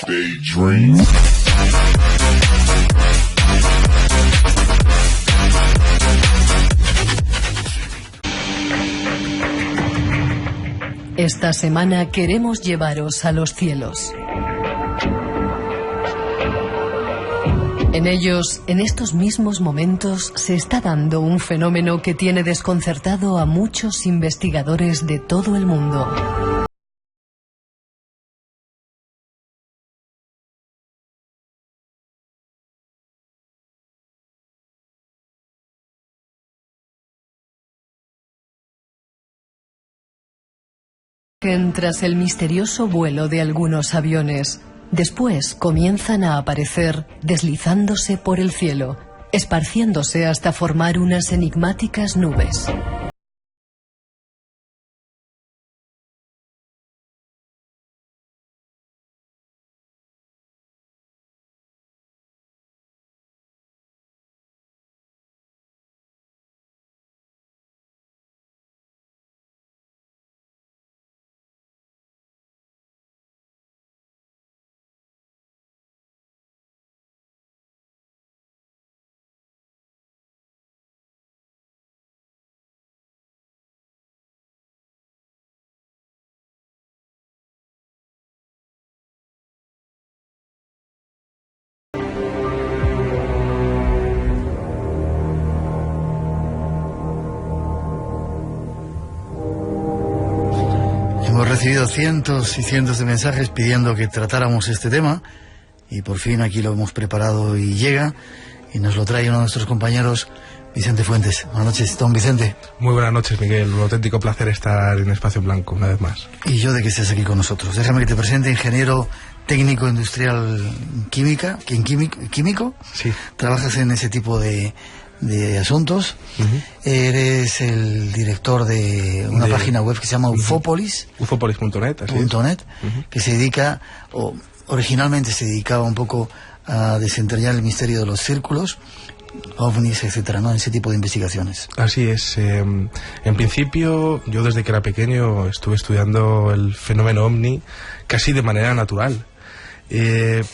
Daydream. Esta semana queremos llevaros a los cielos. En ellos, en estos mismos momentos, se está dando un fenómeno que tiene desconcertado a muchos investigadores de todo el mundo. Tras el misterioso vuelo de algunos aviones, después comienzan a aparecer deslizándose por el cielo, esparciéndose hasta formar unas enigmáticas nubes. Hemos recibido cientos y cientos de mensajes pidiendo que tratáramos este tema y por fin aquí lo hemos preparado y llega y nos lo trae uno de nuestros compañeros, Vicente Fuentes. Buenas noches, don Vicente. Muy buenas noches, Miguel. Un auténtico placer estar en Espacio en Blanco una vez más. Y yo de que estés aquí con nosotros. Déjame que te presente, ingeniero técnico industrial químico. Sí. Trabajas en ese tipo de asuntos. Eres el director de una página web que se llama Ufopolis. Ufopolis.net, así .net, que se dedica, o originalmente se dedicaba un poco a desentrañar el misterio de los círculos, ovnis, etcétera, ¿no? Ese tipo de investigaciones. Así es. En principio, yo desde que era pequeño estuve estudiando el fenómeno ovni casi de manera natural.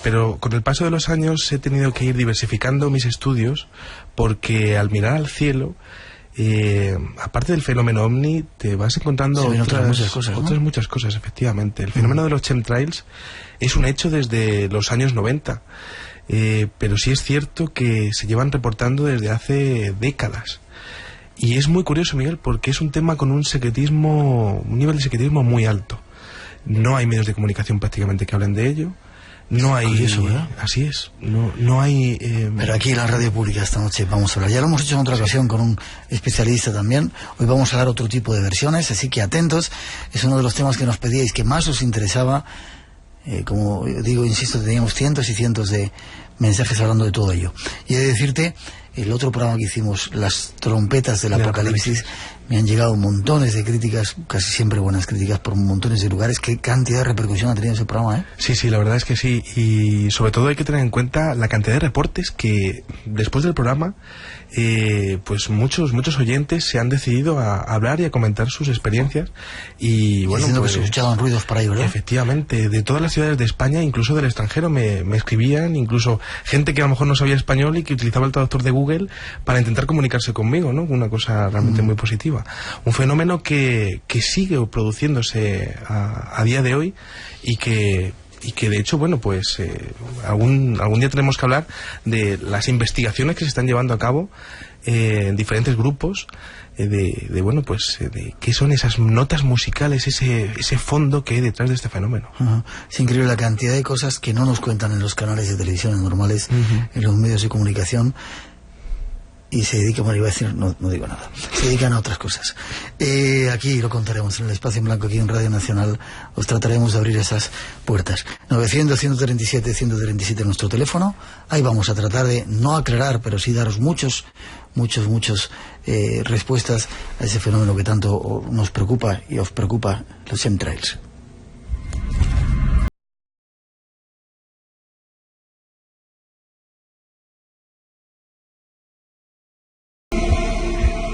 Pero con el paso de los años he tenido que ir diversificando mis estudios porque al mirar al cielo, aparte del fenómeno ovni, te vas encontrando otras muchas cosas, efectivamente. El fenómeno de los chemtrails es un hecho desde los años 90, pero sí es cierto que se llevan reportando desde hace décadas. Y es muy curioso, Miguel, porque es un tema con un nivel de secretismo muy alto. No hay medios de comunicación prácticamente que hablen de ello. No hay... Curioso, ¿verdad? Así es. No hay... Pero aquí en la radio pública esta noche vamos a hablar. Ya lo hemos hecho en otra ocasión con un especialista también. Hoy vamos a dar otro tipo de versiones, así que atentos. Es uno de los temas que nos pedíais que más os interesaba. Como digo, insisto, teníamos cientos y cientos de mensajes hablando de todo ello. Y he de decirte, el otro programa que hicimos, las trompetas del apocalipsis, me han llegado montones de críticas, casi siempre buenas críticas por montones de lugares. ¿Qué cantidad de repercusión ha tenido ese programa, eh? Sí, la verdad es que sí. Y sobre todo hay que tener en cuenta la cantidad de reportes que después del programa, pues muchos oyentes se han decidido a hablar y a comentar sus experiencias. Y bueno, diciendo pues, que se escuchaban ruidos por ahí, ¿verdad? Efectivamente, de todas las ciudades de España, incluso del extranjero, me escribían, incluso gente que a lo mejor no sabía español y que utilizaba el traductor de Google para intentar comunicarse conmigo, ¿no? Una cosa realmente muy positiva. Un fenómeno que sigue produciéndose a día de hoy y que de hecho, bueno, pues algún día tenemos que hablar de las investigaciones que se están llevando a cabo en diferentes grupos de qué son esas notas musicales, ese fondo que hay detrás de este fenómeno. Es increíble la cantidad de cosas que no nos cuentan en los canales de televisión normales, en los medios de comunicación. Y se dedican, bueno, iba a decir, no digo nada, se dedican a otras cosas. Aquí lo contaremos en el Espacio en Blanco, aquí en Radio Nacional, os trataremos de abrir esas puertas. 900-137-137 nuestro teléfono, ahí vamos a tratar de no aclarar, pero sí daros muchos respuestas a ese fenómeno que tanto nos preocupa y os preocupa, los chemtrails.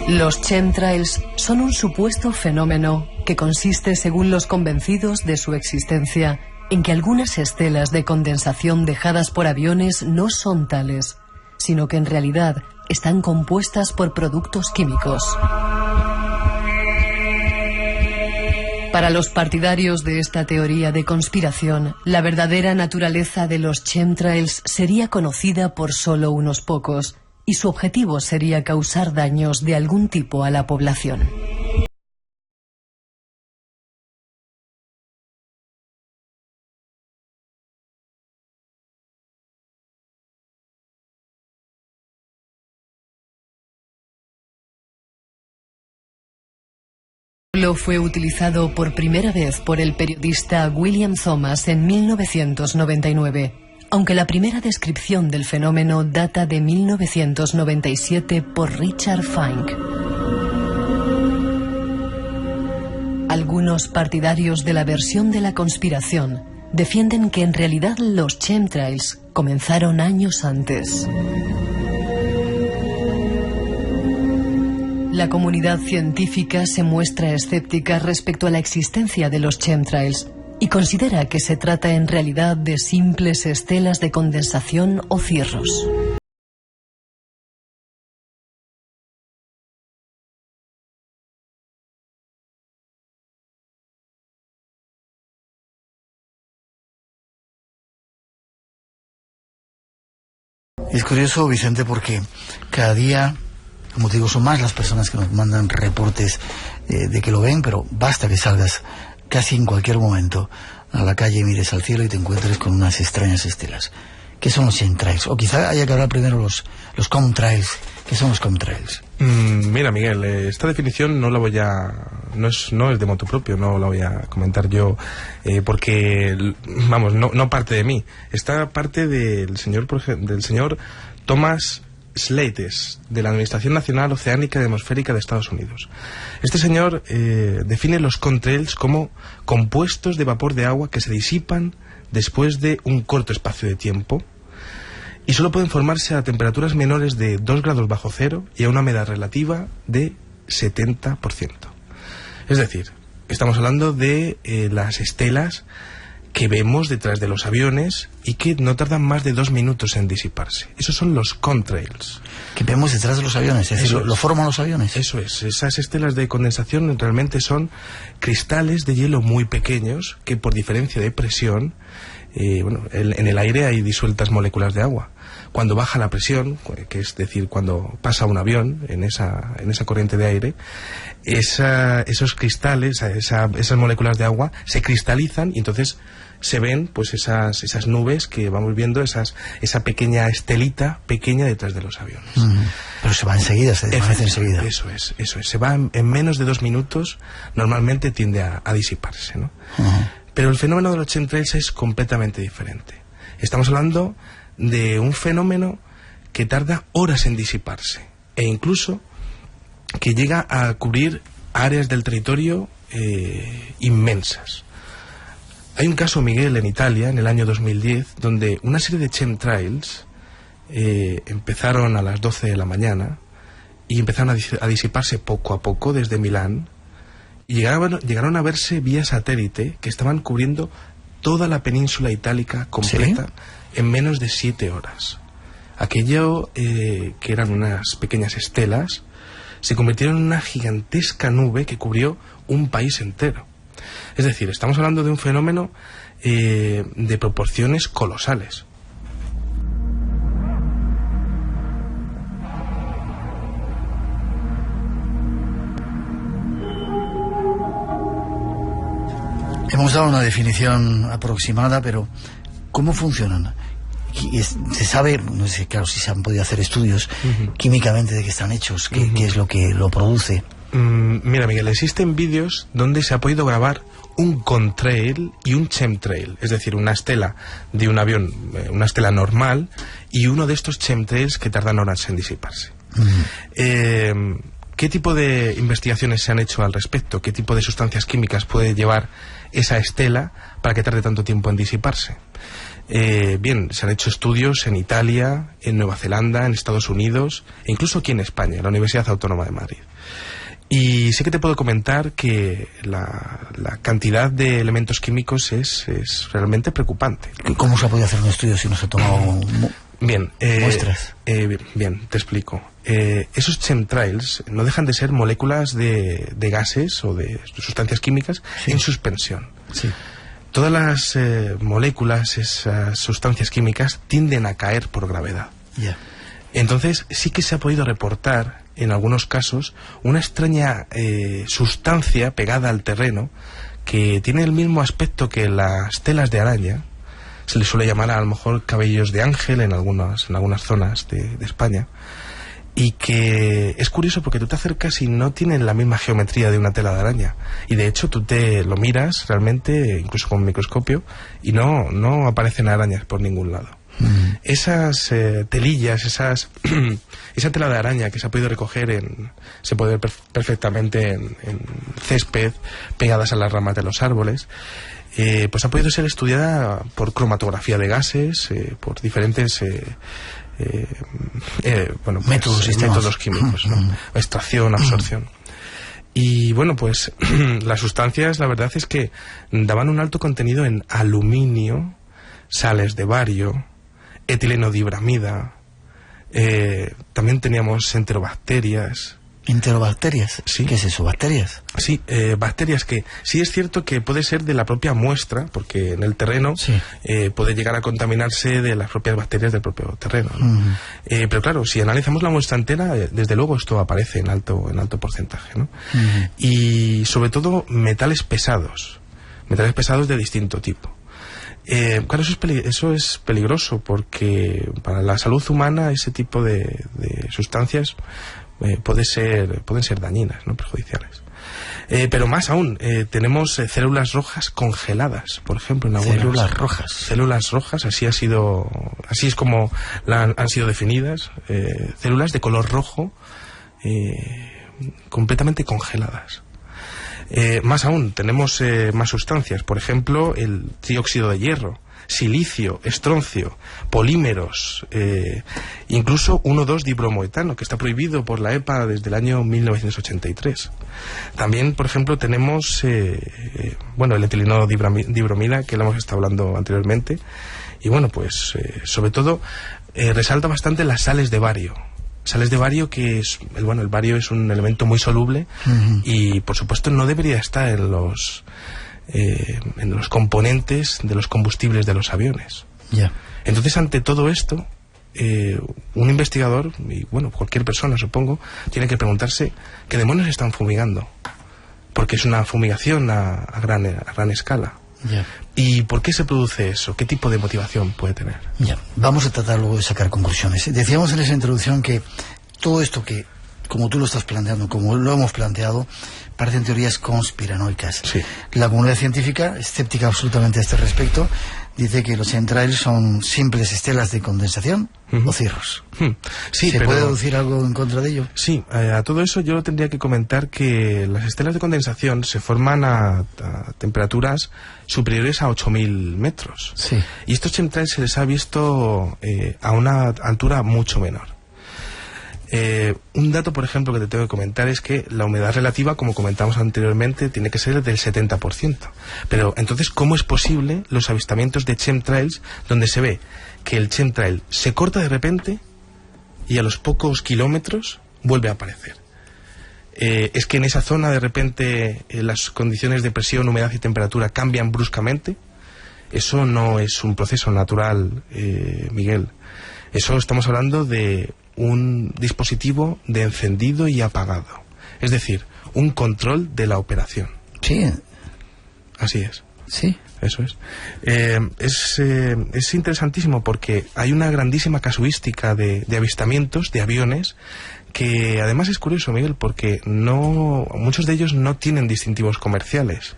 Los chemtrails son un supuesto fenómeno que consiste, según los convencidos de su existencia, en que algunas estelas de condensación dejadas por aviones no son tales, sino que en realidad están compuestas por productos químicos. Para los partidarios de esta teoría de conspiración, la verdadera naturaleza de los chemtrails sería conocida por solo unos pocos, y su objetivo sería causar daños de algún tipo a la población. Fue utilizado por primera vez por el periodista William Thomas en 1999, aunque la primera descripción del fenómeno data de 1997 por Richard Fink. Algunos partidarios de la versión de la conspiración defienden que en realidad los chemtrails comenzaron años antes. La comunidad científica se muestra escéptica respecto a la existencia de los chemtrails y considera que se trata en realidad de simples estelas de condensación o cirros. Es curioso, Vicente, porque cada día, como te digo, son más las personas que nos mandan reportes de que lo ven, pero basta que salgas casi en cualquier momento a la calle y mires al cielo y te encuentres con unas extrañas estelas. ¿Qué son los chemtrails? O quizá haya que hablar primero los chemtrails. ¿Qué son los chemtrails? Mira, Miguel, esta definición no es de motu propio, no la voy a comentar yo, porque, vamos, no parte de mí. Esta parte del señor Thomas Slates, de la Administración Nacional Oceánica y Atmosférica de Estados Unidos. Este señor define los chemtrails como compuestos de vapor de agua que se disipan después de un corto espacio de tiempo y solo pueden formarse a temperaturas menores de 2 grados bajo cero y a una humedad relativa de 70%. Es decir, estamos hablando de las estelas que vemos detrás de los aviones y que no tardan más de 2 minutos en disiparse. Esos son los chemtrails. Que vemos detrás de los aviones, es decir, ¿lo forman los aviones? Eso es. Esas estelas de condensación realmente son cristales de hielo muy pequeños que por diferencia de presión, en el aire hay disueltas moléculas de agua. Cuando baja la presión, que es decir, cuando pasa un avión en esa corriente de aire, esos cristales, esas moléculas de agua se cristalizan y entonces se ven pues esas nubes que vamos viendo, esa pequeña estelita pequeña detrás de los aviones. Pero se va enseguida, se desvanece enseguida. Eso es. Se va en menos de 2 minutos, normalmente tiende a disiparse, ¿no? Pero el fenómeno de los chemtrails es completamente diferente. Estamos hablando de un fenómeno que tarda horas en disiparse e incluso que llega a cubrir áreas del territorio inmensas. Hay un caso, Miguel, en Italia, en el año 2010, donde una serie de chemtrails empezaron a las 12 de la mañana y empezaron a disiparse poco a poco desde Milán y llegaron a verse vía satélite que estaban cubriendo toda la península itálica completa. ¿Sí? En menos de 7 horas. Aquello que eran unas pequeñas estelas se convirtieron en una gigantesca nube que cubrió un país entero. Es decir, estamos hablando de un fenómeno de proporciones colosales. Hemos dado una definición aproximada, pero ¿cómo funcionan? Se sabe, no sé, claro, si se han podido hacer estudios químicamente de qué están hechos, qué es lo que lo produce. Mira, Miguel, existen vídeos donde se ha podido grabar un contrail y un chemtrail, es decir, una estela de un avión, una estela normal, y uno de estos chemtrails que tardan horas en disiparse. ¿Qué tipo de investigaciones se han hecho al respecto? ¿Qué tipo de sustancias químicas puede llevar esa estela para que tarde tanto tiempo en disiparse? Bien, se han hecho estudios en Italia, en Nueva Zelanda, en Estados Unidos e incluso aquí en España, en la Universidad Autónoma de Madrid. Y sí que te puedo comentar que la cantidad de elementos químicos es realmente preocupante. ¿Cómo se ha podido hacer un estudio si no se ha tomado bien, muestras? Bien, te explico. Esos chemtrails no dejan de ser moléculas de gases o de sustancias químicas en suspensión. Sí. Todas las moléculas, esas sustancias químicas, tienden a caer por gravedad. Yeah. Entonces sí que se ha podido reportar en algunos casos una extraña sustancia pegada al terreno que tiene el mismo aspecto que las telas de araña. Se le suele llamar a lo mejor cabellos de ángel en algunas zonas de España, y que es curioso porque tú te acercas y no tienen la misma geometría de una tela de araña, y de hecho tú te lo miras realmente incluso con un microscopio y no aparecen arañas por ningún lado. Esas telillas, esa tela de araña que se ha podido recoger se puede ver perfectamente en césped, pegadas a las ramas de los árboles, pues ha podido ser estudiada por cromatografía de gases, por diferentes métodos químicos, ¿no? Extracción, absorción. Y bueno, pues las sustancias, la verdad es que daban un alto contenido en aluminio, sales de bario, etilenodibramida, también teníamos enterobacterias. ¿Enterobacterias? Sí. ¿Qué es eso? ¿Bacterias? Sí, bacterias que sí es cierto que puede ser de la propia muestra, porque en el terreno puede llegar a contaminarse de las propias bacterias del propio terreno, ¿no? Pero claro, si analizamos la muestra entera, desde luego esto aparece en alto porcentaje, ¿no? Y sobre todo metales pesados de distinto tipo. Claro, eso es peligroso porque para la salud humana ese tipo de sustancias pueden ser dañinas, ¿no? Perjudiciales. Pero más aún, tenemos células rojas congeladas, por ejemplo, en algunas. Células rojas, así es como han sido definidas, células de color rojo, completamente congeladas. Más aún, tenemos más sustancias, por ejemplo, el dióxido de hierro, silicio, estroncio, polímeros, incluso 1,2-dibromoetano, que está prohibido por la EPA desde el año 1983. También, por ejemplo, tenemos el etilenodibramida, que lo hemos estado hablando anteriormente, y bueno, pues sobre todo resalta bastante las sales de bario. Sales de bario, que es el bario es un elemento muy soluble y por supuesto no debería estar en los componentes de los combustibles de los aviones. Entonces, ante todo esto, un investigador, y bueno, cualquier persona supongo, tiene que preguntarse qué demonios están fumigando, porque es una fumigación a gran escala. ¿Y por qué se produce eso? ¿Qué tipo de motivación puede tener? Vamos a tratar luego de sacar conclusiones. Decíamos en esa introducción que todo esto que, como tú lo estás planteando, como lo hemos planteado, parecen teorías conspiranoicas. Sí. La comunidad científica, escéptica absolutamente a este respecto, dice que los chemtrails son simples estelas de condensación o cirros. Sí, ¿Se puede deducir algo en contra de ello? Sí, a todo eso yo tendría que comentar que las estelas de condensación se forman a temperaturas superiores a 8.000 metros. Sí. Y estos chemtrails se les ha visto a una altura mucho menor. Un dato, por ejemplo, que te tengo que comentar es que la humedad relativa, como comentamos anteriormente, tiene que ser del 70%. Pero entonces, ¿cómo es posible los avistamientos de chemtrails donde se ve que el chemtrail se corta de repente y a los pocos kilómetros vuelve a aparecer? ¿Es que en esa zona de repente las condiciones de presión, humedad y temperatura cambian bruscamente? Eso no es un proceso natural, Miguel. Eso estamos hablando de un dispositivo de encendido y apagado, es decir, un control de la operación. Sí. Así es. Sí. Eso es. Es interesantísimo porque hay una grandísima casuística de avistamientos de aviones que además es curioso, Miguel, porque muchos de ellos no tienen distintivos comerciales,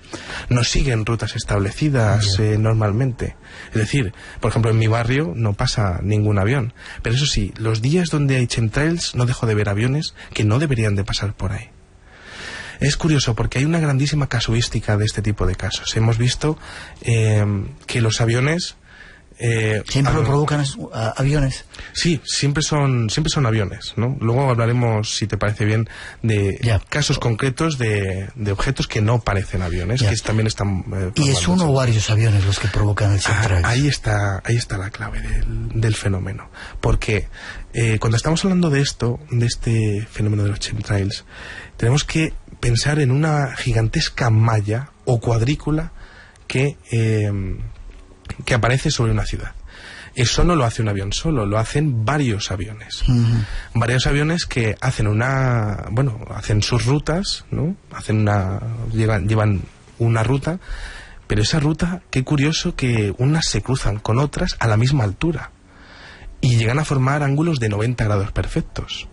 no siguen rutas establecidas normalmente. Es decir, por ejemplo, en mi barrio no pasa ningún avión, pero eso sí, los días donde hay chemtrails no dejo de ver aviones que no deberían de pasar por ahí. Es curioso porque hay una grandísima casuística de este tipo de casos. Hemos visto que los aviones ¿Siempre lo provocan aviones? Sí, siempre son aviones, ¿no? Luego hablaremos, si te parece bien, de casos concretos de objetos que no parecen aviones, que también están... ¿Y es uno o varios aviones los que provocan el chemtrails? Ahí está la clave del fenómeno. Porque cuando estamos hablando de este fenómeno de los chemtrails, tenemos que pensar en una gigantesca malla o cuadrícula que aparece sobre una ciudad. Eso no lo hace un avión solo, lo hacen varios aviones. Varios aviones que hacen hacen sus rutas, ¿no? Llevan una ruta, pero esa ruta, qué curioso que unas se cruzan con otras a la misma altura y llegan a formar ángulos de 90 grados perfectos.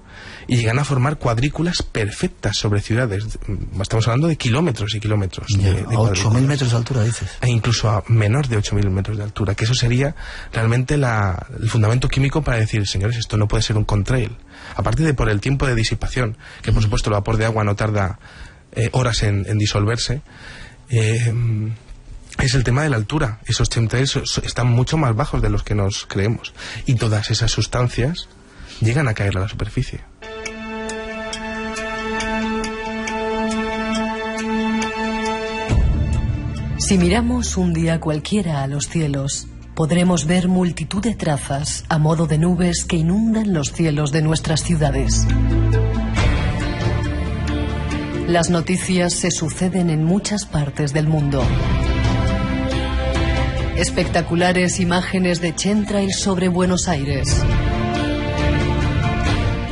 Y llegan a formar cuadrículas perfectas sobre ciudades. Estamos hablando de kilómetros y kilómetros. A 8.000 metros de altura, dices. E incluso a menor de 8.000 metros de altura. Que eso sería realmente el fundamento químico para decir, señores, esto no puede ser un contrail. Aparte de por el tiempo de disipación, que por supuesto el vapor de agua no tarda horas en disolverse, es el tema de la altura. Esos chemtrails están mucho más bajos de los que nos creemos. Y todas esas sustancias llegan a caer a la superficie. Si miramos un día cualquiera a los cielos, podremos ver multitud de trazas a modo de nubes que inundan los cielos de nuestras ciudades. Las noticias se suceden en muchas partes del mundo. Espectaculares imágenes de chemtrails sobre Buenos Aires.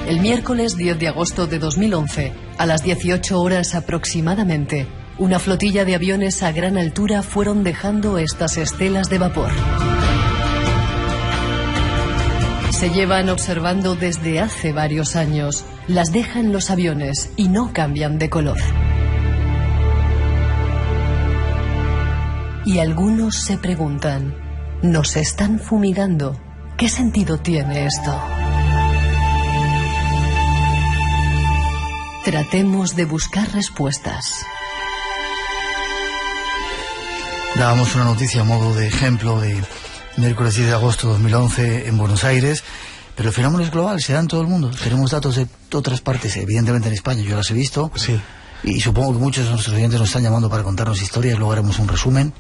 El miércoles 10 de agosto de 2011, a las 18 horas aproximadamente, una flotilla de aviones a gran altura fueron dejando estas estelas de vapor. Se llevan observando desde hace varios años. Las dejan los aviones y no cambian de color. Y algunos se preguntan, ¿nos están fumigando? ¿Qué sentido tiene esto? Tratemos de buscar respuestas. Dábamos una noticia a modo de ejemplo de miércoles 10 de agosto de 2011 en Buenos Aires, pero el fenómeno es global, se da en todo el mundo. Tenemos datos de otras partes, evidentemente en España, yo las he visto. Sí. Y supongo que muchos de nuestros oyentes nos están llamando para contarnos historias, luego haremos un resumen.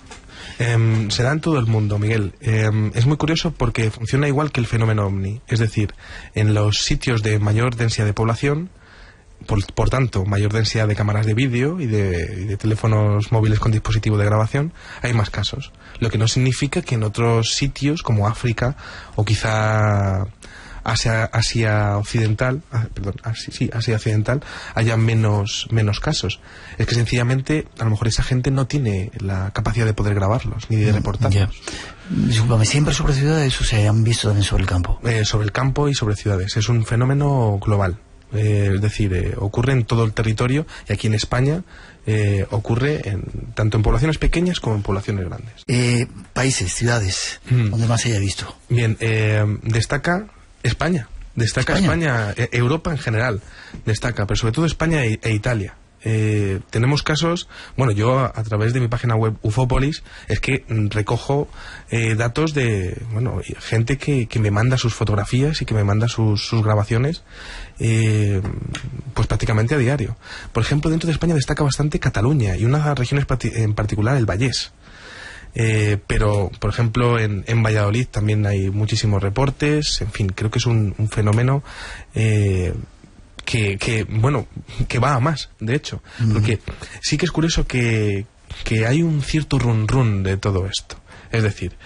Se da en todo el mundo, Miguel. Es muy curioso porque funciona igual que el fenómeno OVNI. Es decir, en los sitios de mayor densidad de población, por tanto, mayor densidad de cámaras de vídeo y de teléfonos móviles con dispositivo de grabación, hay más casos. Lo que no significa que en otros sitios, como África o quizá Asia Occidental, Asia Occidental, haya menos casos. Es que sencillamente, a lo mejor esa gente no tiene la capacidad de poder grabarlos, ni de reportarlos. Discúlpame, ¿siempre sobre ciudades o se han visto también sobre el campo? Sobre el campo y sobre ciudades. Es un fenómeno global. Es decir, ocurre en todo el territorio y aquí en España ocurre tanto en poblaciones pequeñas como en poblaciones grandes. Países, ciudades, donde más se haya visto. Bien, destaca España. España, Europa en general destaca, pero sobre todo España e Italia. Tenemos casos, yo a través de mi página web Ufópolis es que recojo datos de gente que me manda sus fotografías y que me manda sus grabaciones pues prácticamente a diario. Por ejemplo, dentro de España destaca bastante Cataluña y una región en particular, el Vallés. Pero, por ejemplo, en Valladolid también hay muchísimos reportes. En fin, creo que es un fenómeno que va a más, de hecho. Porque sí que es curioso que hay un cierto run de todo esto. Es decir,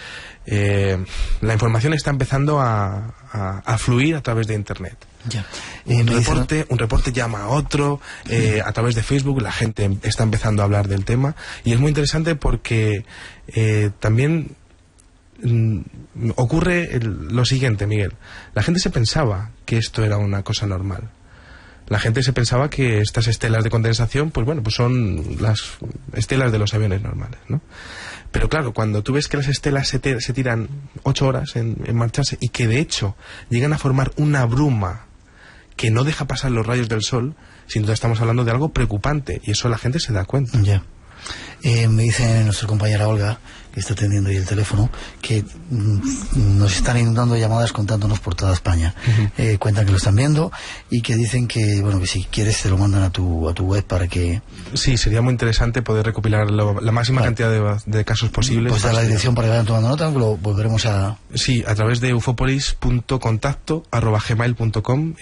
la información está empezando a fluir a través de Internet. Un reporte llama a otro, a través de Facebook la gente está empezando a hablar del tema y es muy interesante porque también ocurre lo siguiente, Miguel. La gente se pensaba que esto era una cosa normal. La gente se pensaba que estas estelas de condensación, pues son las estelas de los aviones normales, ¿no? Pero claro, cuando tú ves que las estelas se tiran 8 horas en marcharse y que de hecho llegan a formar una bruma que no deja pasar los rayos del sol, sin duda estamos hablando de algo preocupante y eso la gente se da cuenta. Me dice nuestra compañera Olga que está atendiendo ahí el teléfono, que nos están inundando llamadas contándonos por toda España. Cuentan que lo están viendo y que dicen que, bueno, que si quieres te lo mandan a tu web para que... Sí, sería muy interesante poder recopilar la máxima cantidad de casos posibles. Pues da la dirección para que vayan tomando nota, lo volveremos a... Sí, a través de ufopolis.contacto@gmail.com.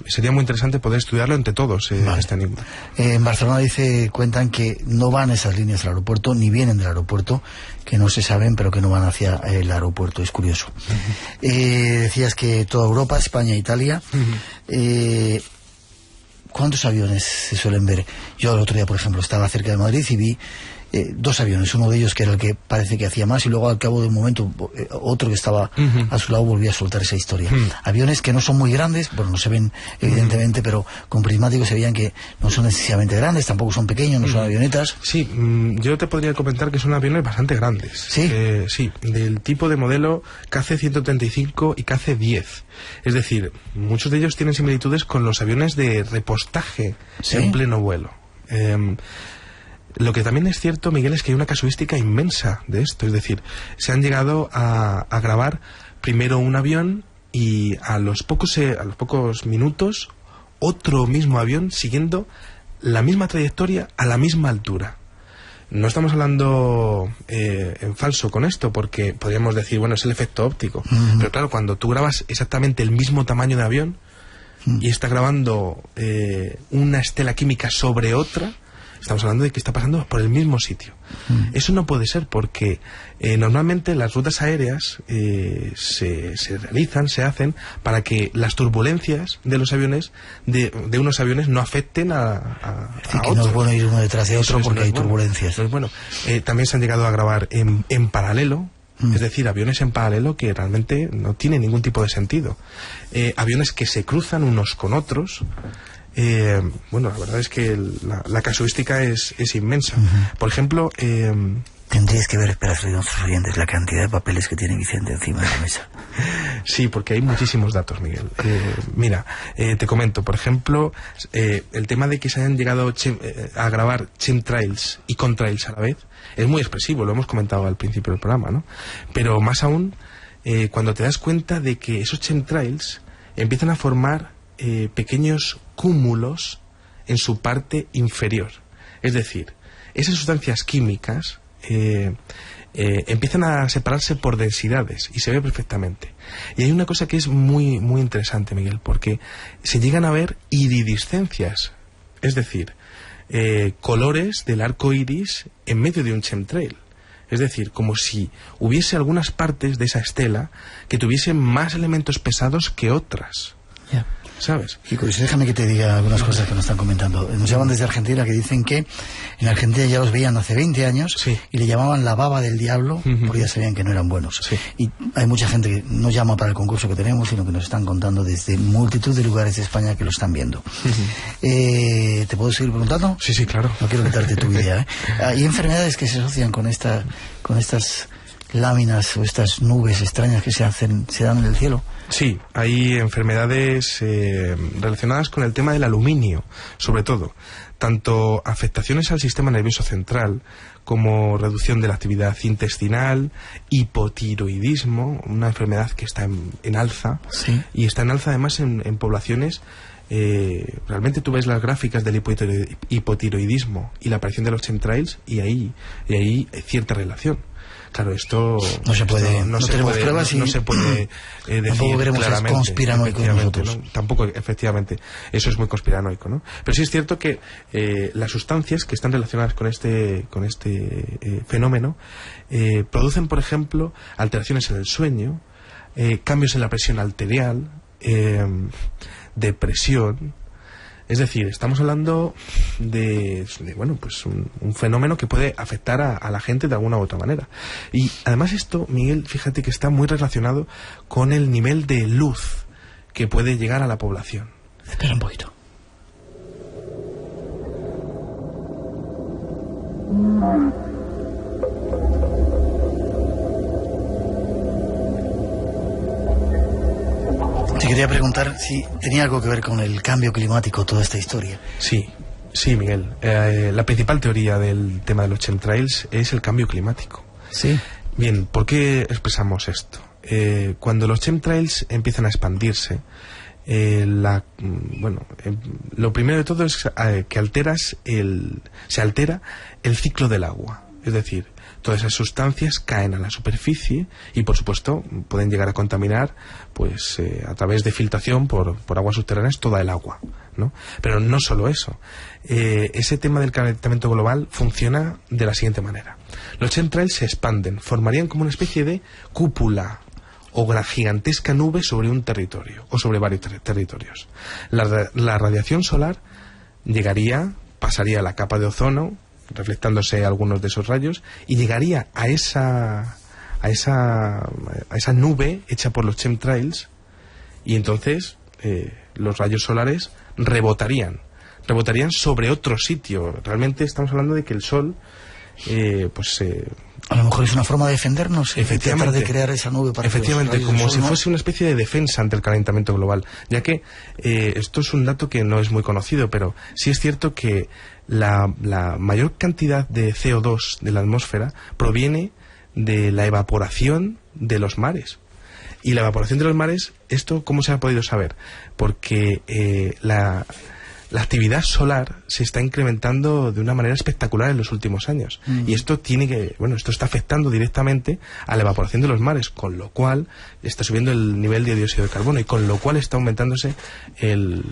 Sería muy interesante poder estudiarlo entre todos, este enigma. En Barcelona cuentan que no van esas líneas al aeropuerto, ni vienen del aeropuerto, que no se saben, pero que no van hacia el aeropuerto. Es curioso. Decías que toda Europa, España, Italia. ¿Cuántos aviones se suelen ver? Yo el otro día, por ejemplo, estaba cerca de Madrid y vi 2 aviones, uno de ellos que era el que parece que hacía más, y luego al cabo de un momento otro que estaba a su lado volvía a soltar esa historia. Aviones que no son muy grandes, bueno, no se ven evidentemente, pero con prismáticos se veían que no son excesivamente grandes, tampoco son pequeños, no son avionetas. Sí, yo te podría comentar que son aviones bastante grandes. ¿Sí? Sí, del tipo de modelo KC-135 y KC-10. Es decir, muchos de ellos tienen similitudes con los aviones de repostaje en pleno vuelo. Lo que también es cierto, Miguel, es que hay una casuística inmensa de esto. Es decir, se han llegado a grabar primero un avión y a los pocos minutos otro mismo avión siguiendo la misma trayectoria a la misma altura. No estamos hablando en falso con esto, porque podríamos decir, bueno, es el efecto óptico. Pero claro, cuando tú grabas exactamente el mismo tamaño de avión y está grabando una estela química sobre otra, estamos hablando de que está pasando por el mismo sitio. Eso no puede ser, porque normalmente las rutas aéreas se hacen para que las turbulencias de los aviones, de unos aviones, no afecten a que otros. no es bueno ir uno detrás de otro porque hay turbulencias. Bueno, también se han llegado a grabar en paralelo. Es decir, aviones en paralelo que realmente no tienen ningún tipo de sentido. Aviones que se cruzan unos con otros. Bueno, la verdad es que la casuística es inmensa. Por ejemplo... Tendrías que ver, espera, nuestros oyentes, la cantidad de papeles que tiene Vicente encima de la mesa. Sí, porque hay muchísimos datos, Miguel. Mira, te comento, por ejemplo, el tema de que se hayan llegado a grabar chemtrails y contrails a la vez es muy expresivo, lo hemos comentado al principio del programa, ¿no? Pero más aún, cuando te das cuenta de que esos chemtrails empiezan a formar pequeños cúmulos en su parte inferior. Es decir, esas sustancias químicas empiezan a separarse por densidades y se ve perfectamente. Y hay una cosa que es muy, muy interesante, Miguel, porque se llegan a ver iridiscencias, es decir, colores del arco iris en medio de un chemtrail. Es decir, como si hubiese algunas partes de esa estela que tuviesen más elementos pesados que otras. ¿Sabes? Y curioso, déjame que te diga algunas cosas que nos están comentando. Nos llaman desde Argentina, que dicen que en Argentina ya los veían hace 20 años y le llamaban la baba del diablo porque ya sabían que no eran buenos. Y hay mucha gente que no llama para el concurso que tenemos, sino que nos están contando desde multitud de lugares de España que lo están viendo. ¿Te puedo seguir preguntando? Sí, claro. No quiero quitarte tu idea. ¿Hay enfermedades que se asocian con estas láminas o estas nubes extrañas que se dan en el cielo? Sí, hay enfermedades relacionadas con el tema del aluminio, sobre todo. Tanto afectaciones al sistema nervioso central como reducción de la actividad intestinal, hipotiroidismo, una enfermedad que está en alza. Y está en alza además en poblaciones. Realmente tú ves las gráficas del hipotiroidismo y la aparición de los chemtrails y ahí hay cierta relación. Claro, esto no se puede, no tenemos pruebas y no se puede decir tampoco queremos claramente, conspiranoico nosotros. ¿no? Tampoco, efectivamente, eso es muy conspiranoico, ¿no? Pero sí es cierto que las sustancias que están relacionadas con este fenómeno producen, por ejemplo, alteraciones en el sueño, cambios en la presión arterial, depresión. Es decir, estamos hablando de un fenómeno que puede afectar a la gente de alguna u otra manera. Y además esto, Miguel, fíjate que está muy relacionado con el nivel de luz que puede llegar a la población. Espera un poquito. Te quería preguntar si tenía algo que ver con el cambio climático toda esta historia. Sí, Miguel. La principal teoría del tema de los chemtrails es el cambio climático. Sí. Bien, ¿por qué expresamos esto? Cuando los chemtrails empiezan a expandirse, lo primero de todo es que se altera el ciclo del agua. Es decir, todas esas sustancias caen a la superficie y, por supuesto, pueden llegar a contaminar, pues, a través de filtración por aguas subterráneas toda el agua, ¿no? Pero no solo eso. Ese tema del calentamiento global funciona de la siguiente manera. Los chemtrails se expanden, formarían como una especie de cúpula o una gigantesca nube sobre un territorio o sobre varios territorios. La radiación solar pasaría a la capa de ozono, reflectándose algunos de esos rayos, y llegaría a esa nube hecha por los chemtrails, y entonces los rayos solares rebotarían sobre otro sitio. Realmente estamos hablando de que el Sol a lo mejor es una forma de defendernos, efectivamente, tratar de crear esa nube para efectivamente, como si fuese una especie de defensa ante el calentamiento global, ya que esto es un dato que no es muy conocido, pero sí es cierto que la mayor cantidad de CO2 de la atmósfera proviene de la evaporación de los mares. Y la evaporación de los mares, ¿esto cómo se ha podido saber? Porque la actividad solar se está incrementando de una manera espectacular en los últimos años. Y esto esto está afectando directamente a la evaporación de los mares, con lo cual está subiendo el nivel de dióxido de carbono y con lo cual está aumentándose el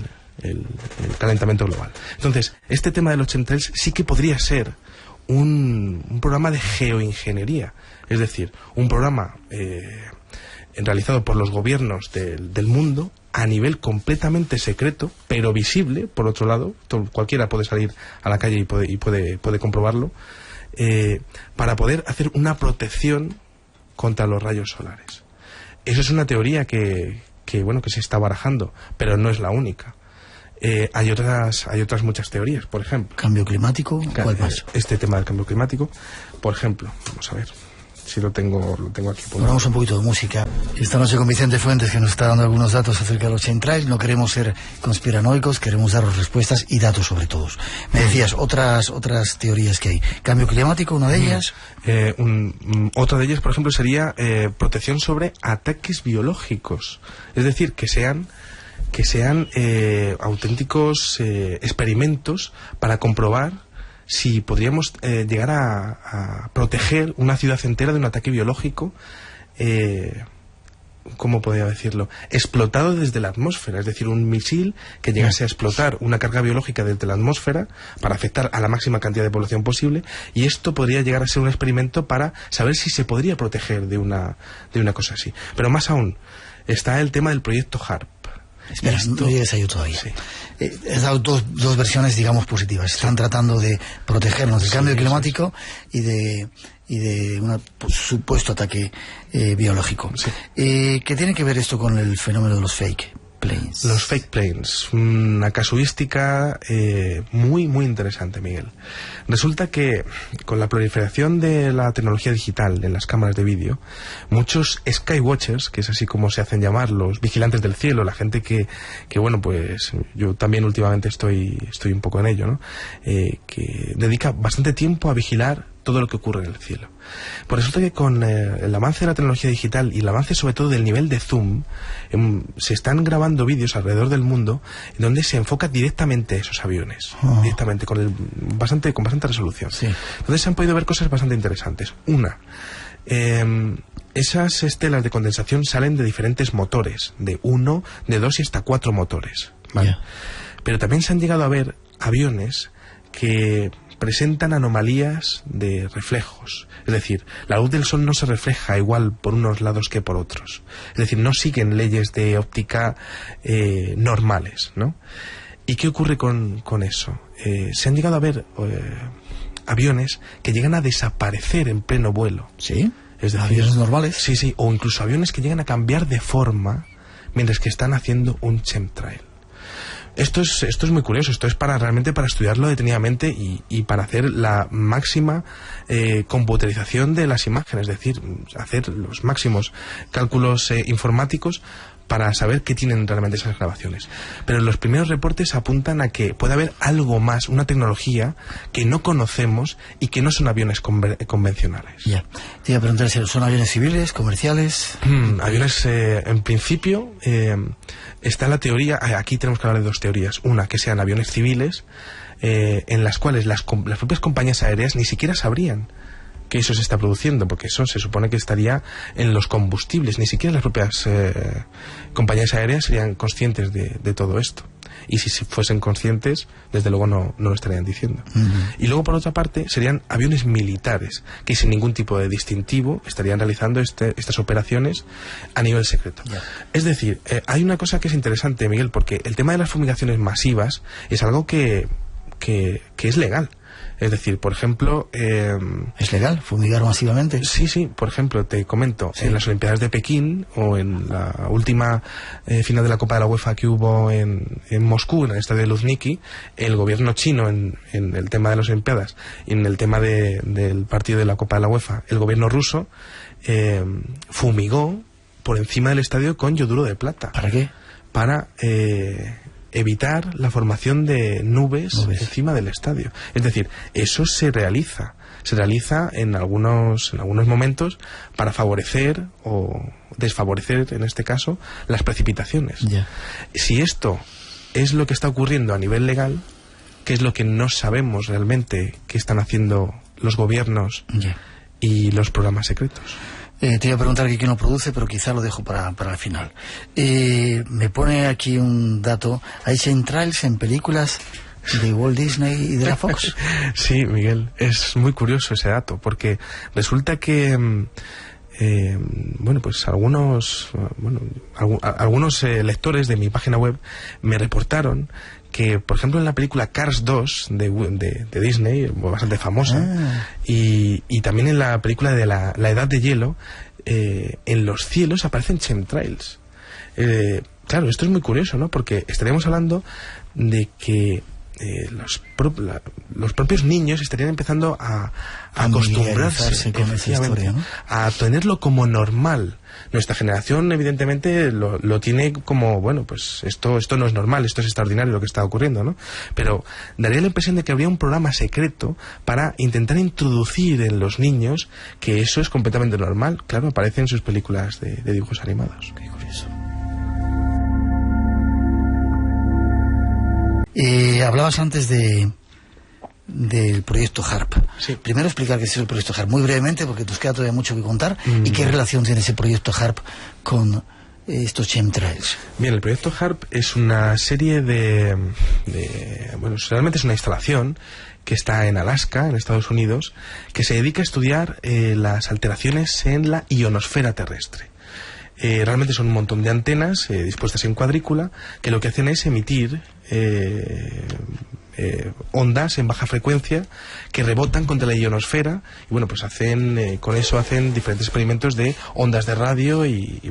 calentamiento global. Entonces, este tema de los chemtrails sí que podría ser un programa de geoingeniería, es decir, un programa realizado por los gobiernos del mundo a nivel completamente secreto, pero visible, por otro lado, cualquiera puede salir a la calle y puede comprobarlo, para poder hacer una protección contra los rayos solares. Eso es una teoría que se está barajando, pero no es la única. Hay otras muchas teorías, por ejemplo. ¿Cambio climático? ¿Cuál más? Este tema del cambio climático, por ejemplo, vamos a ver si lo tengo aquí. Ponemos un poquito de música. Esta noche con Vicente Fuentes, que nos está dando algunos datos acerca de los chemtrails. No queremos ser conspiranoicos, queremos daros respuestas y datos sobre todos. Me decías otras teorías que hay. ¿Cambio climático, una de ellas? Otra de ellas, por ejemplo, sería protección sobre ataques biológicos. Es decir, que sean auténticos experimentos para comprobar si podríamos llegar a proteger una ciudad entera de un ataque biológico, ¿cómo podría decirlo? Explotado desde la atmósfera, es decir, un misil que llegase a explotar una carga biológica desde la atmósfera para afectar a la máxima cantidad de población posible, y esto podría llegar a ser un experimento para saber si se podría proteger de una cosa así. Pero más aún, está el tema del proyecto HARP. Espera, no llegues ahí todavía. Sí. He dado dos versiones, digamos, positivas. Están tratando de protegernos del cambio climático y de un supuesto ataque biológico. Sí. ¿Qué tiene que ver esto con el fenómeno de los fake planes? Los fake planes, una casuística muy, muy interesante, Miguel. Resulta que con la proliferación de la tecnología digital en las cámaras de vídeo, muchos skywatchers, que es así como se hacen llamar, los vigilantes del cielo, la gente que pues yo también últimamente estoy un poco en ello, ¿no? Que dedica bastante tiempo a vigilar todo lo que ocurre en el cielo. Pues resulta que con el avance de la tecnología digital y el avance sobre todo del nivel de zoom, se están grabando vídeos alrededor del mundo donde se enfoca directamente a esos aviones, directamente, con bastante resolución. Sí. Entonces se han podido ver cosas bastante interesantes. Una, esas estelas de condensación salen de diferentes motores, de 1, de 2 y hasta 4 motores, ¿vale? Yeah. Pero también se han llegado a ver aviones que presentan anomalías de reflejos. Es decir, la luz del sol no se refleja igual por unos lados que por otros. Es decir, no siguen leyes de óptica normales, ¿no? ¿Y qué ocurre con eso? Se han llegado a ver aviones que llegan a desaparecer en pleno vuelo. ¿Sí? Es decir, ¿aviones normales? Sí, o incluso aviones que llegan a cambiar de forma mientras que están haciendo un chemtrail. Esto es muy curioso, esto es realmente para estudiarlo detenidamente y para hacer la máxima computerización de las imágenes, es decir, hacer los máximos cálculos informáticos para saber qué tienen realmente esas grabaciones. Pero los primeros reportes apuntan a que puede haber algo más, una tecnología que no conocemos y que no son aviones convencionales. Ya. Te iba a preguntar si son aviones civiles, comerciales. Aviones, en principio, está la teoría, aquí tenemos que hablar de dos teorías. Una, que sean aviones civiles, en las cuales las propias compañías aéreas ni siquiera sabrían que eso se está produciendo, porque eso se supone que estaría en los combustibles. Ni siquiera las propias compañías aéreas serían conscientes de todo esto. Y si fuesen conscientes, desde luego no lo estarían diciendo. Y luego, por otra parte, serían aviones militares, que sin ningún tipo de distintivo estarían realizando estas operaciones a nivel secreto. Es decir, hay una cosa que es interesante, Miguel, porque el tema de las fumigaciones masivas es algo que es legal. Es decir, por ejemplo... ¿Es legal fumigar masivamente? Sí, por ejemplo, te comento, en las Olimpiadas de Pekín o en la última final de la Copa de la UEFA que hubo en Moscú, en el estadio de Luzhniki, el gobierno chino en el tema de las Olimpiadas y en el tema del partido de la Copa de la UEFA, el gobierno ruso fumigó por encima del estadio con yoduro de plata. ¿Para qué? Para... evitar la formación de nubes encima del estadio. Es decir, eso se realiza en algunos momentos para favorecer o desfavorecer, en este caso, las precipitaciones. Si esto es lo que está ocurriendo a nivel legal, ¿qué es lo que no sabemos realmente que están haciendo los gobiernos y los programas secretos? Te iba a preguntar quién lo produce, pero quizá lo dejo para el final. Me pone aquí un dato. ¿Hay chemtrails en películas de Walt Disney y de la Fox? Sí, Miguel, es muy curioso ese dato, porque resulta que pues algunos lectores de mi página web me reportaron que, por ejemplo, en la película Cars 2 de Disney, bastante famosa, y también en la película de la Edad de Hielo, en los cielos aparecen chemtrails. Claro, esto es muy curioso, ¿no? Porque estaríamos hablando de que los propios niños estarían empezando a acostumbrarse con esa historia, ¿no? A tenerlo como normal. Nuestra generación evidentemente lo tiene como, pues esto no es normal, esto es extraordinario lo que está ocurriendo, ¿no? Pero daría la impresión de que habría un programa secreto para intentar introducir en los niños que eso es completamente normal. Claro, aparece en sus películas de dibujos animados. Qué curioso. Hablabas antes del proyecto HARP. Sí. Primero explicar qué es el proyecto HARP, muy brevemente, porque nos queda todavía mucho que contar, y qué relación tiene ese proyecto HARP con estos chemtrails. Bien, el proyecto HARP es una serie realmente es una instalación que está en Alaska, en Estados Unidos, que se dedica a estudiar las alteraciones en la ionosfera terrestre. Realmente son un montón de antenas dispuestas en cuadrícula que lo que hacen es emitir ondas en baja frecuencia que rebotan contra la ionosfera y pues con eso hacen diferentes experimentos de ondas de radio y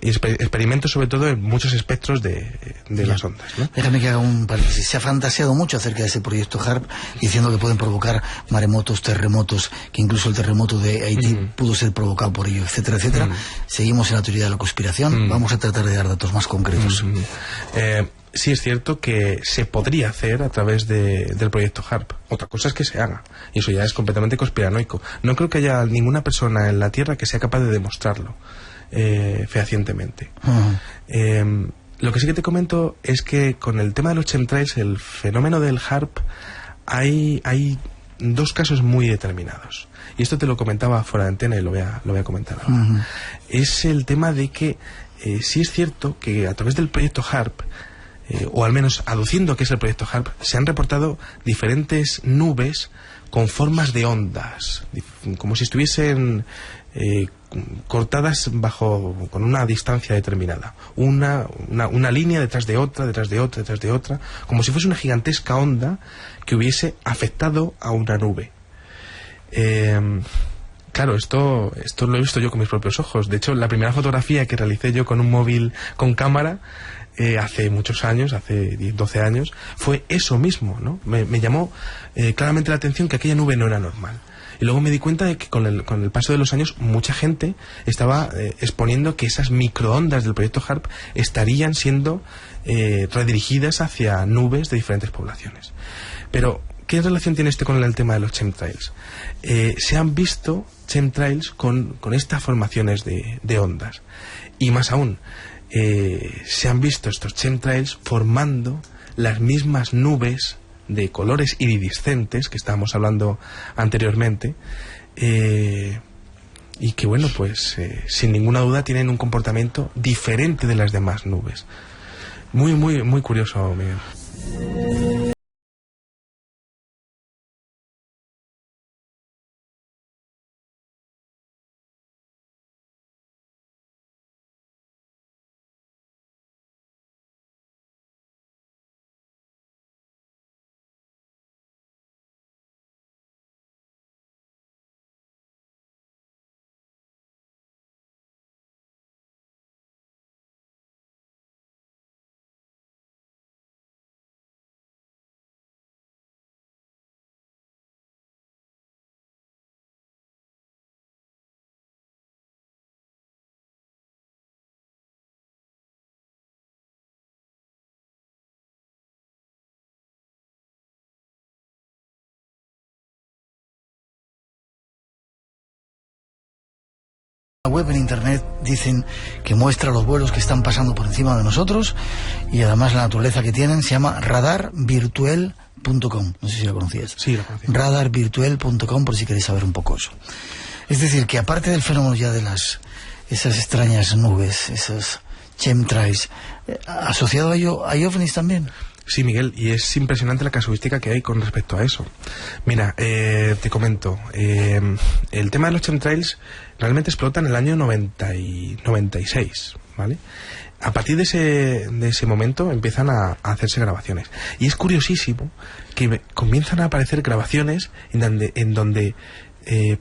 experimentos sobre todo en muchos espectros de las ondas, ¿no? Déjame que haga un paréntesis. Se ha fantaseado mucho acerca de ese proyecto HARP, diciendo que pueden provocar maremotos, terremotos, que incluso el terremoto de Haití pudo ser provocado por ello, etcétera, etcétera. Seguimos en la teoría de la conspiración. Vamos a tratar de dar datos más concretos. Sí es cierto que se podría hacer a través del proyecto HARP. Otra cosa es que se haga, y eso ya es completamente conspiranoico. No creo que haya ninguna persona en la Tierra que sea capaz de demostrarlo fehacientemente. Lo que sí que te comento es que con el tema de los chemtrails, el fenómeno del HARP, hay dos casos muy determinados. Y esto te lo comentaba fuera de antena y lo voy a comentar ahora. Es el tema de que sí es cierto que a través del proyecto HARP, o al menos aduciendo que es el proyecto HARP, se han reportado diferentes nubes con formas de ondas, como si estuviesen cortadas con una distancia determinada, una línea detrás de otra, detrás de otra, detrás de otra, como si fuese una gigantesca onda que hubiese afectado a una nube. Claro, esto lo he visto yo con mis propios ojos. De hecho, la primera fotografía que realicé yo con un móvil con cámara hace muchos años, hace 10, 12 años, fue eso mismo, ¿no? Me llamó claramente la atención que aquella nube no era normal. Y luego me di cuenta de que con el paso de los años mucha gente estaba exponiendo que esas microondas del proyecto HARP estarían siendo redirigidas hacia nubes de diferentes poblaciones. Pero, ¿qué relación tiene esto con el tema de los chemtrails? Se han visto chemtrails con estas formaciones de ondas. Y más aún, se han visto estos chemtrails formando las mismas nubes de colores iridiscentes que estábamos hablando anteriormente, y que, bueno, pues sin ninguna duda tienen un comportamiento diferente de las demás nubes. Muy, muy, muy curioso, Miguel. La web en internet dicen que muestra los vuelos que están pasando por encima de nosotros y además la naturaleza que tienen. Se llama radarvirtuel.com. No sé si lo conocías. Sí, lo conocí. Radarvirtuel.com, por si queréis saber un poco eso. Es decir, que aparte del fenómeno ya de esas extrañas nubes, esos chemtrails, asociado a ello hay ovnis también. Sí, Miguel, y es impresionante la casuística que hay con respecto a eso. Mira, te comento, el tema de los chemtrails realmente explota en el año 96, ¿vale? A partir de ese momento empiezan a hacerse grabaciones. Y es curiosísimo que comienzan a aparecer grabaciones en donde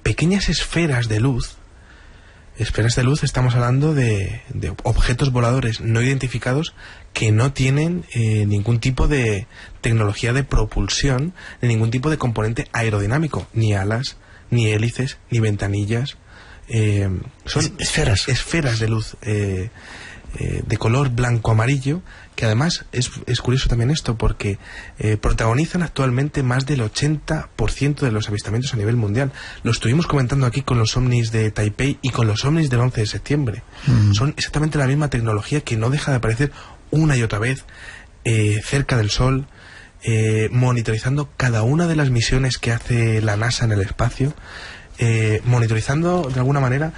pequeñas esferas de luz, estamos hablando de objetos voladores no identificados que no tienen ningún tipo de tecnología de propulsión, ni ningún tipo de componente aerodinámico, ni alas, ni hélices, ni ventanillas. Son esferas de luz de color blanco-amarillo, que además es curioso también esto, porque protagonizan actualmente más del 80% de los avistamientos a nivel mundial. Lo estuvimos comentando aquí con los ovnis de Taipei y con los ovnis del 11 de septiembre. Son exactamente la misma tecnología que no deja de aparecer una y otra vez cerca del Sol, monitorizando cada una de las misiones que hace la NASA en el espacio, monitorizando de alguna manera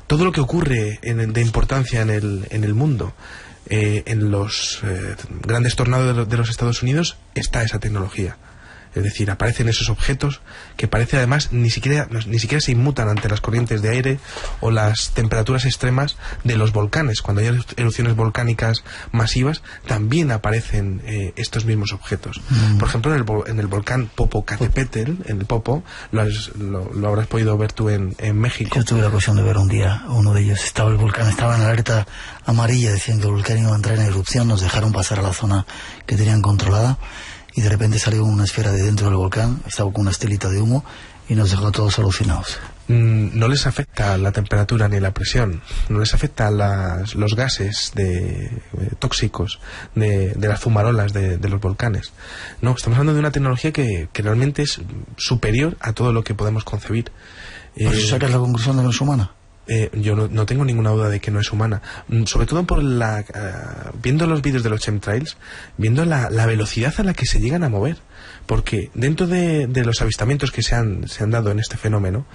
todo lo que ocurre de importancia en el mundo. En los grandes tornados de los Estados Unidos está esa tecnología. Es decir, aparecen esos objetos que parece además ni siquiera se inmutan ante las corrientes de aire o las temperaturas extremas de los volcanes. Cuando hay erupciones volcánicas masivas, también aparecen estos mismos objetos. Por ejemplo, en el volcán Popocatépetl, en el Popo, lo habrás podido ver tú en México. Yo tuve la ocasión de ver un día uno de ellos. El volcán estaba en alerta amarilla, decían que el volcán iba a entrar en erupción. Nos dejaron pasar a la zona que tenían controlada. Y de repente salió una esfera de dentro del volcán, estaba con una estelita de humo y nos dejó a todos alucinados. No les afecta la temperatura ni la presión, no les afecta los gases tóxicos de las fumarolas de los volcanes. No, estamos hablando de una tecnología que realmente es superior a todo lo que podemos concebir. ¿Por eso sacas la conclusión de que no es humana? Yo no tengo ninguna duda de que no es humana, sobre todo por viendo los vídeos de los chemtrails, viendo la velocidad a la que se llegan a mover, porque dentro de los avistamientos que se han dado en este fenómeno,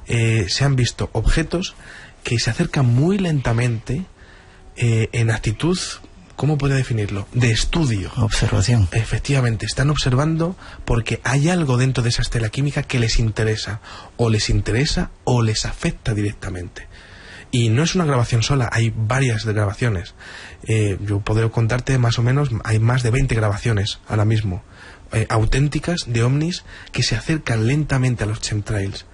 se han visto objetos que se acercan muy lentamente, en actitud, ¿cómo podría definirlo? De estudio. Observación. Efectivamente, están observando porque hay algo dentro de esa estela química que les interesa o les afecta directamente. Y no es una grabación sola, hay varias grabaciones. Yo podría contarte más o menos, hay más de 20 grabaciones ahora mismo, auténticas de ovnis que se acercan lentamente a los chemtrails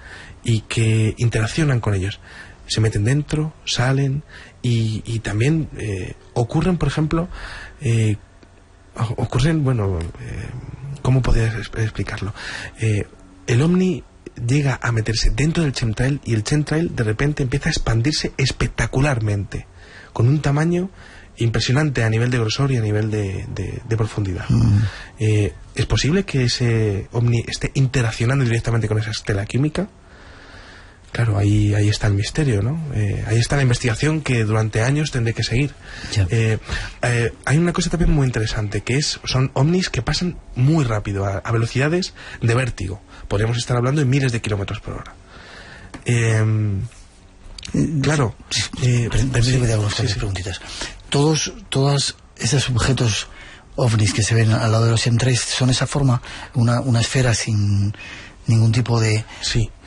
y que interaccionan con ellos. se meten dentro, salen y también ocurren, por ejemplo, ¿cómo podría explicarlo? El ovni llega a meterse dentro del chemtrail y el chemtrail de repente empieza a expandirse espectacularmente, con un tamaño impresionante a nivel de grosor y a nivel de profundidad. ¿Es posible que ese ovni esté interaccionando directamente con esa estela química? Claro, ahí está el misterio, ¿no? Ahí está la investigación que durante años tendré que seguir. Hay una cosa también muy interesante, que son ovnis que pasan muy rápido, a velocidades de vértigo. Podríamos estar hablando de miles de kilómetros por hora. Claro. Permíteme de algunas preguntitas. Todos esos objetos ovnis que se ven al lado de los chemtrails son esa forma, una esfera sin ningún tipo de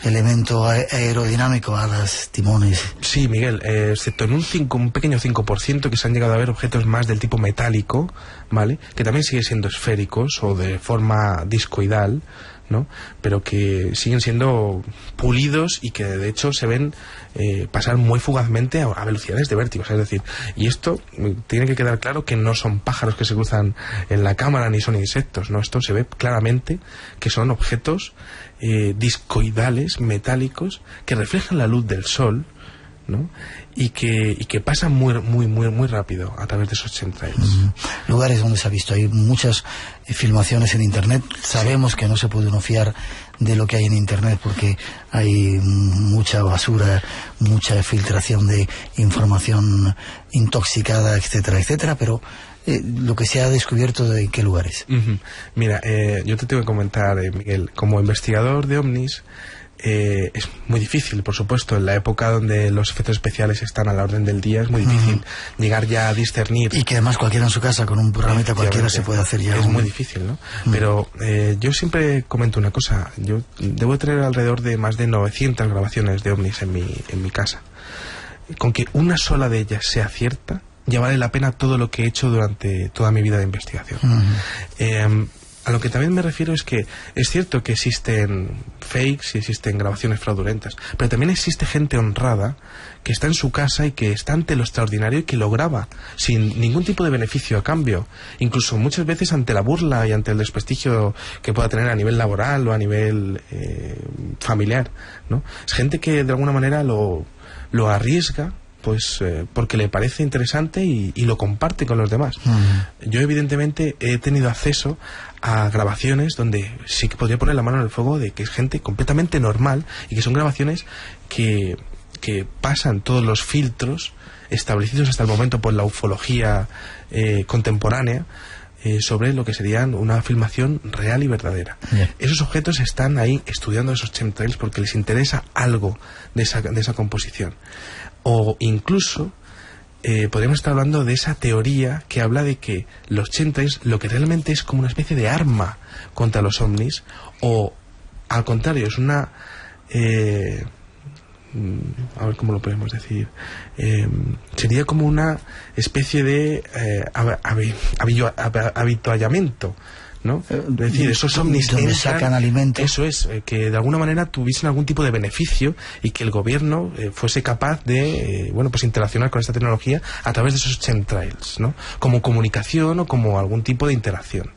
elemento aerodinámico, alas, timones. Sí, Miguel, excepto en un pequeño 5% que se han llegado a ver objetos más del tipo metálico, ¿vale? Que también siguen siendo esféricos o de forma discoidal, ¿no? Pero que siguen siendo pulidos y que de hecho se ven pasar muy fugazmente a velocidades de vértigo. Es decir, y esto tiene que quedar claro que no son pájaros que se cruzan en la cámara ni son insectos, ¿no? Esto se ve claramente que son objetos discoidales, metálicos, que reflejan la luz del sol, ¿no? Y que pasan muy rápido a través de esos chemtrails. Lugares donde se ha visto, hay muchas filmaciones en internet. Sabemos que no se puede uno fiar de lo que hay en internet porque hay mucha basura, mucha filtración de información intoxicada, etcétera, etcétera, pero lo que se ha descubierto, ¿de qué lugares? Mira, yo te tengo que comentar, Miguel, como investigador de ovnis, es muy difícil, por supuesto, en la época donde los efectos especiales están a la orden del día, es muy difícil llegar ya a discernir. Y que además cualquiera en su casa, con un programita cualquiera, se puede hacer ya. Es muy difícil, ¿no? Pero yo siempre comento una cosa, yo debo tener alrededor de más de 900 grabaciones de ovnis en mi casa. Con que una sola de ellas sea cierta, ya vale la pena todo lo que he hecho durante toda mi vida de investigación. A lo que también me refiero es que es cierto que existen fakes y existen grabaciones fraudulentas, pero también existe gente honrada que está en su casa y que está ante lo extraordinario y que lo graba sin ningún tipo de beneficio a cambio, incluso muchas veces ante la burla y ante el desprestigio que pueda tener a nivel laboral o a nivel familiar, ¿no? Es gente que de alguna manera lo arriesga, pues porque le parece interesante y lo comparte con los demás. Yo evidentemente he tenido acceso a grabaciones donde sí que podría poner la mano en el fuego de que es gente completamente normal y que son grabaciones que pasan todos los filtros establecidos hasta el momento por la ufología contemporánea sobre lo que serían una filmación real y verdadera. Esos objetos están ahí estudiando esos chemtrails porque les interesa algo de esa composición. O incluso podríamos estar hablando de esa teoría que habla de que los chemtrails lo que realmente es como una especie de arma contra los ovnis, o al contrario, es una a ver cómo lo podemos decir, sería como una especie de avituallamiento, ¿no? Es decir, esos ovnis donde sacan alimento. Eso es, que de alguna manera tuviesen algún tipo de beneficio y que el gobierno fuese capaz de pues interaccionar con esta tecnología a través de esos chemtrails, ¿no? Como comunicación o como algún tipo de interacción.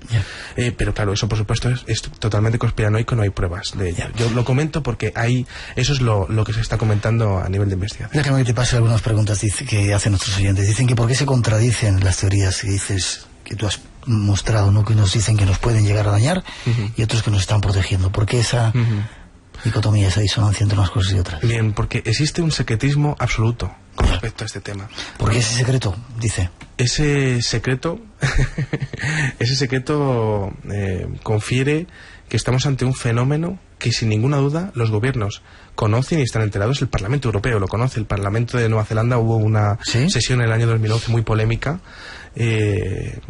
Pero claro, eso por supuesto es totalmente conspiranoico, no hay pruebas de ello. Yo lo comento porque eso es lo que se está comentando a nivel de investigación. Déjame que te pase algunas preguntas que hacen nuestros oyentes. Dicen que por qué se contradicen las teorías que dices, que tú has mostrado, ¿no? Que nos dicen que nos pueden llegar a dañar y otros que nos están protegiendo. ¿Por qué esa dicotomía, esa disonancia entre unas cosas y otras? Bien, porque existe un secretismo absoluto con respecto a este tema. ¿Por qué ese secreto? Dice. Ese secreto confiere que estamos ante un fenómeno que sin ninguna duda los gobiernos conocen y están enterados. El Parlamento Europeo lo conoce. El Parlamento de Nueva Zelanda hubo una sesión en el año 2011 muy polémica. El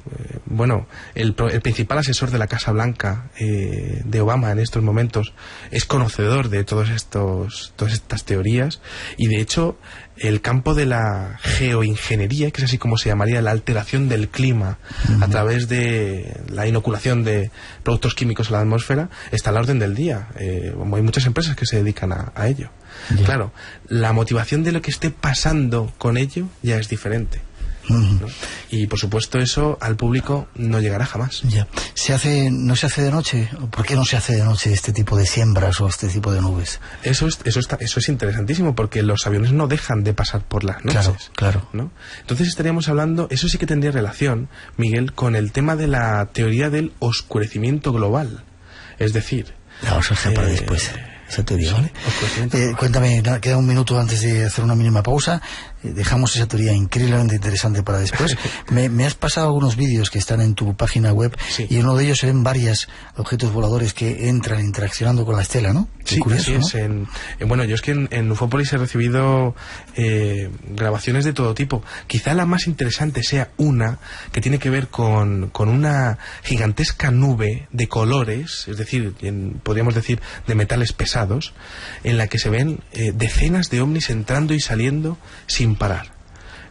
principal asesor de la Casa Blanca de Obama en estos momentos es conocedor de todas estas teorías y de hecho el campo de la geoingeniería, que es así como se llamaría la alteración del clima a través de la inoculación de productos químicos a la atmósfera, está a la orden del día. Hay muchas empresas que se dedican a ello. Claro, la motivación de lo que esté pasando con ello ya es diferente. ¿no? Y por supuesto eso al público no llegará jamás. Ya. ¿No se hace de noche? ¿Por qué no se hace de noche este tipo de siembras o este tipo de nubes? Eso es interesantísimo, porque los aviones no dejan de pasar por las noches. Claro. ¿no? Entonces estaríamos hablando, eso sí que tendría relación, Miguel, con el tema de la teoría del oscurecimiento global. Es decir, la vamos a dejar para después. Esa teoría, ¿vale? Sí, cuéntame, queda un minuto antes de hacer una mínima pausa. Dejamos esa teoría increíblemente interesante para después. Me has pasado algunos vídeos que están en tu página web, sí. Y en uno de ellos se ven varios objetos voladores que entran interaccionando con la estela, ¿no? Sí, curioso, así es. ¿No? Bueno, yo es que en Ufópolis he recibido grabaciones de todo tipo. Quizá la más interesante sea una que tiene que ver con una gigantesca nube de colores, es decir, podríamos decir de metales pesados, en la que se ven decenas de ovnis entrando y saliendo sin parar.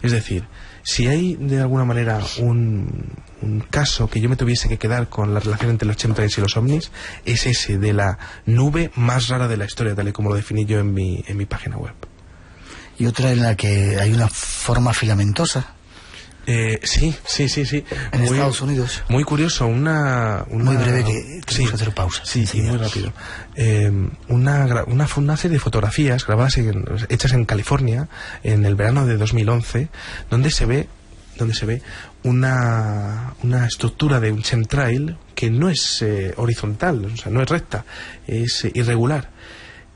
Es decir, si hay de alguna manera un caso que yo me tuviese que quedar con la relación entre los chemtrails y los ovnis, es ese de la nube más rara de la historia, tal y como lo definí yo en mi página web. Y otra en la que hay una forma filamentosa. Sí. En Estados Unidos. Muy curioso, muy breve, que tenemos que hacer pausa. Sí, muy rápido. Una serie de fotografías grabadas hechas en California en el verano de 2011, donde se ve una estructura de un chemtrail que no es horizontal, o sea, no es recta, es irregular,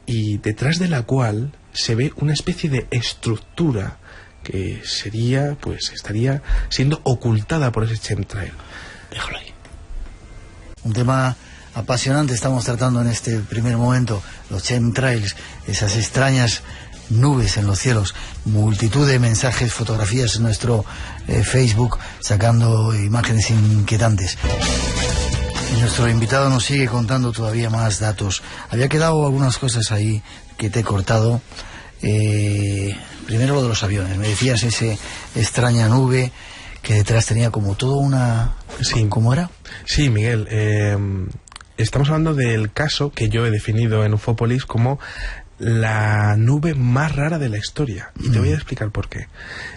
y detrás de la cual se ve una especie de estructura que estaría siendo ocultada por ese chemtrail. Déjalo ahí. Un tema apasionante estamos tratando en este primer momento, los chemtrails, esas extrañas nubes en los cielos, multitud de mensajes, fotografías en nuestro Facebook, sacando imágenes inquietantes. Y nuestro invitado nos sigue contando todavía más datos. Había quedado algunas cosas ahí que te he cortado. Primero lo de los aviones. Me decías esa extraña nube que detrás tenía como toda una... Sí. ¿Cómo era? Sí, Miguel. Estamos hablando del caso que yo he definido en Ufópolis como la nube más rara de la historia. Y te voy a explicar por qué.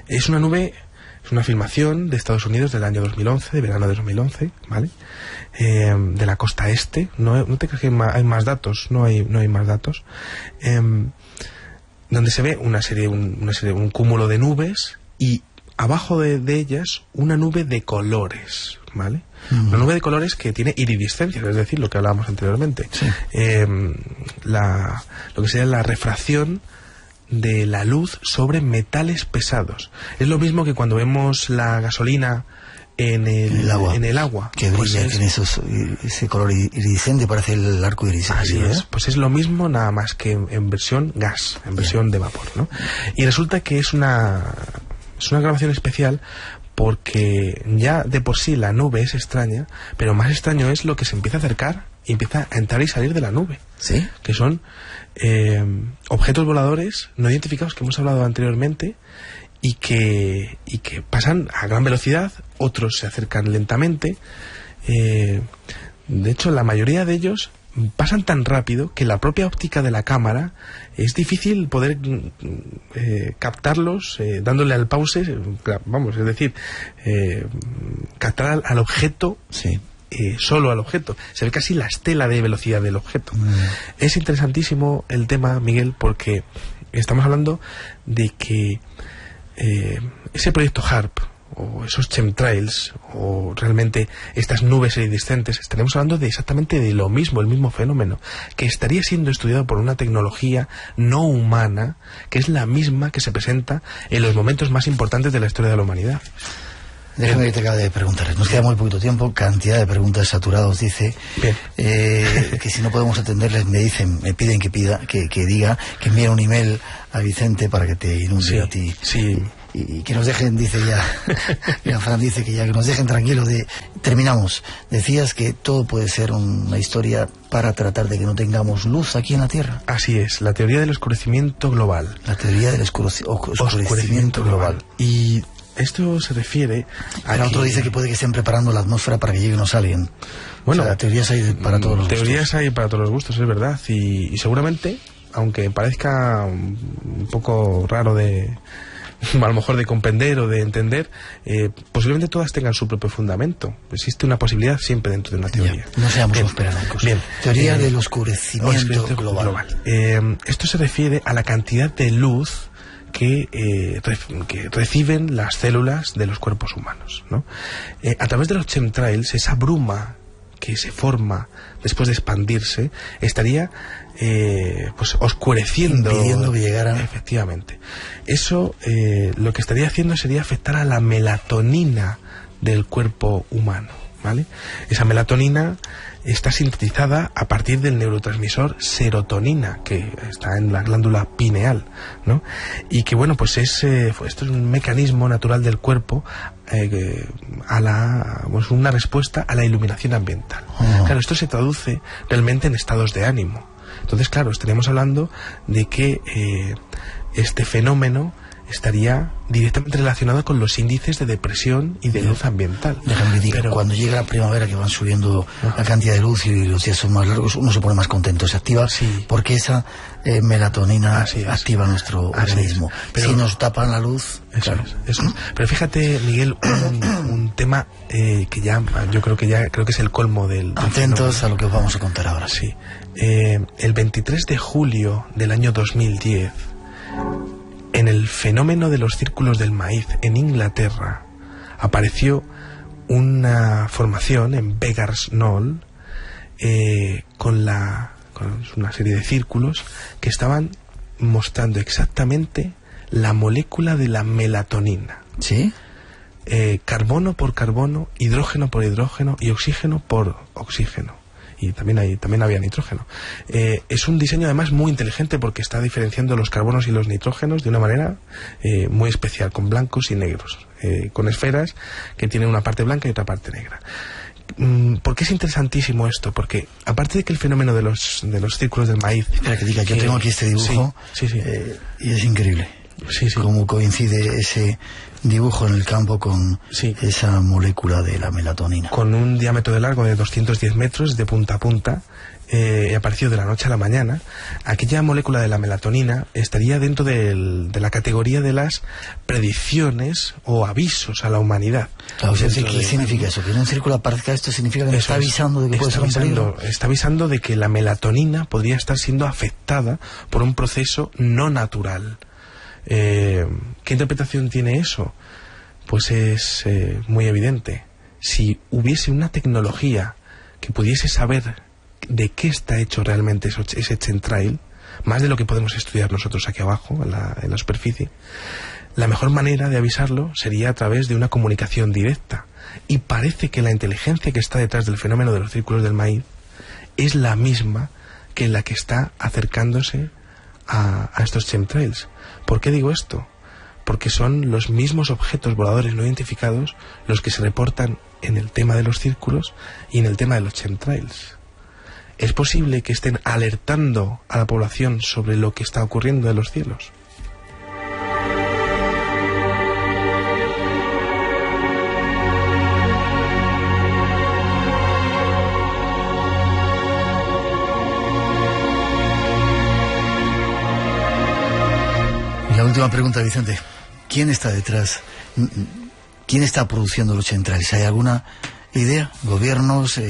Es una filmación de Estados Unidos del año 2011, de verano de 2011, ¿vale? De la costa este. No te creas que hay más datos, no hay más datos. Donde se ve un cúmulo de nubes y abajo de ellas una nube de colores, ¿vale? Una nube de colores que tiene iridiscencia, es decir, lo que hablábamos anteriormente. Sí. Lo que sería la refracción de la luz sobre metales pesados. Es lo mismo que cuando vemos la gasolina en el agua. Que brilla, tiene ese color iridiscente, parece el arco iris. Así es, pues es lo mismo, nada más que en versión gas, en versión de vapor, ¿no? Y resulta que es una grabación especial porque ya de por sí la nube es extraña, pero más extraño es lo que se empieza a acercar y empieza a entrar y salir de la nube. ¿Sí? Que son objetos voladores no identificados que hemos hablado anteriormente, y que pasan a gran velocidad, otros se acercan lentamente. De hecho, la mayoría de ellos pasan tan rápido que la propia óptica de la cámara es difícil poder captarlos dándole al pause, es decir, captar al objeto. Sí. Solo al objeto. Se ve casi la estela de velocidad del objeto. Es interesantísimo el tema, Miguel, porque estamos hablando de que ese proyecto HARP o esos chemtrails o realmente estas nubes iridiscentes, estaremos hablando de exactamente de lo mismo, el mismo fenómeno, que estaría siendo estudiado por una tecnología no humana, que es la misma que se presenta en los momentos más importantes de la historia de la humanidad. Déjame que te acabe de preguntar. Nos queda muy poquito tiempo, cantidad de preguntas saturados, dice. Bien. Que si no podemos atenderles, me piden que diga, que envíe un email a Vicente para que te inunde a ti. Sí. y que nos dejen, dice ya Fran dice que ya que nos dejen tranquilos. Terminamos. Decías que todo puede ser una historia para tratar de que no tengamos luz aquí en la Tierra. Así es, la teoría del oscurecimiento global. La teoría del oscurecimiento global. Y esto se refiere a Pero otro dice que puede que estén preparando la atmósfera para que lleguen los aliens. Bueno, o sea, teorías hay para todos los teorías gustos. hay para todos los gustos, es verdad. Y seguramente, aunque parezca un poco raro de a lo mejor de comprender o de entender, posiblemente todas tengan su propio fundamento. Existe una posibilidad siempre dentro de una teoría. No seamos conspiranoicos. Bien. Teoría del oscurecimiento global. Esto se refiere a la cantidad de luz que reciben las células de los cuerpos humanos, ¿no? A través de los chemtrails, esa bruma que se forma después de expandirse estaría pues oscureciendo, impidiendo que llegaran. Efectivamente. Eso lo que estaría haciendo sería afectar a la melatonina del cuerpo humano, ¿vale? Esa melatonina está sintetizada a partir del neurotransmisor serotonina, que está en la glándula pineal, ¿no? Y que, bueno, pues esto es un mecanismo natural del cuerpo pues una respuesta a la iluminación ambiental. Claro, esto se traduce realmente en estados de ánimo. Entonces, claro, estaríamos hablando de que este fenómeno estaría directamente relacionado con los índices de depresión y de luz ambiental. Déjame decir, pero cuando llega la primavera, que van subiendo la cantidad de luz y los días son más largos, uno se pone más contento, se activa, porque esa melatonina activa nuestro organismo. Pero si nos tapan la luz... Eso es. Pero fíjate, Miguel, un tema que yo creo que es el colmo del Atentos fenómeno. a lo que os vamos a contar ahora. Sí. El 23 de julio del año 2010, en el fenómeno de los círculos del maíz en Inglaterra, apareció una formación en Beggar's Knoll con una serie de círculos que estaban mostrando exactamente la molécula de la melatonina. ¿Sí? Carbono por carbono, hidrógeno por hidrógeno y oxígeno por oxígeno. Y también había nitrógeno. Es un diseño además muy inteligente porque está diferenciando los carbonos y los nitrógenos de una manera muy especial, con blancos y negros, con esferas que tienen una parte blanca y otra parte negra. ¿Por qué es interesantísimo esto? Porque aparte de que el fenómeno de los círculos del maíz... Espera que diga, yo tengo aquí este dibujo y es increíble. Cómo coincide ese dibujo en el campo con esa molécula de la melatonina. Con un diámetro de largo de 210 metros de punta a punta, apareció de la noche a la mañana. Aquella molécula de la melatonina estaría dentro de la categoría de las predicciones o avisos a la humanidad. Claro, ¿qué significa eso? Que en un círculo aparezca esto significa que está avisando de que puede ser un peligro. Está avisando de que la melatonina podría estar siendo afectada por un proceso no natural. ¿Qué interpretación tiene eso? Pues es muy evidente. Si hubiese una tecnología que pudiese saber de qué está hecho realmente ese chemtrail, más de lo que podemos estudiar nosotros aquí abajo, en la superficie, la mejor manera de avisarlo sería a través de una comunicación directa. Y parece que la inteligencia que está detrás del fenómeno de los círculos del maíz es la misma que la que está acercándose a estos chemtrails. ¿Por qué digo esto? Porque son los mismos objetos voladores no identificados los que se reportan en el tema de los círculos y en el tema de los chemtrails. ¿Es posible que estén alertando a la población sobre lo que está ocurriendo en los cielos? La última pregunta, Vicente. ¿Quién está detrás? ¿Quién está produciendo los chemtrails? ¿Hay alguna idea? ¿Gobiernos?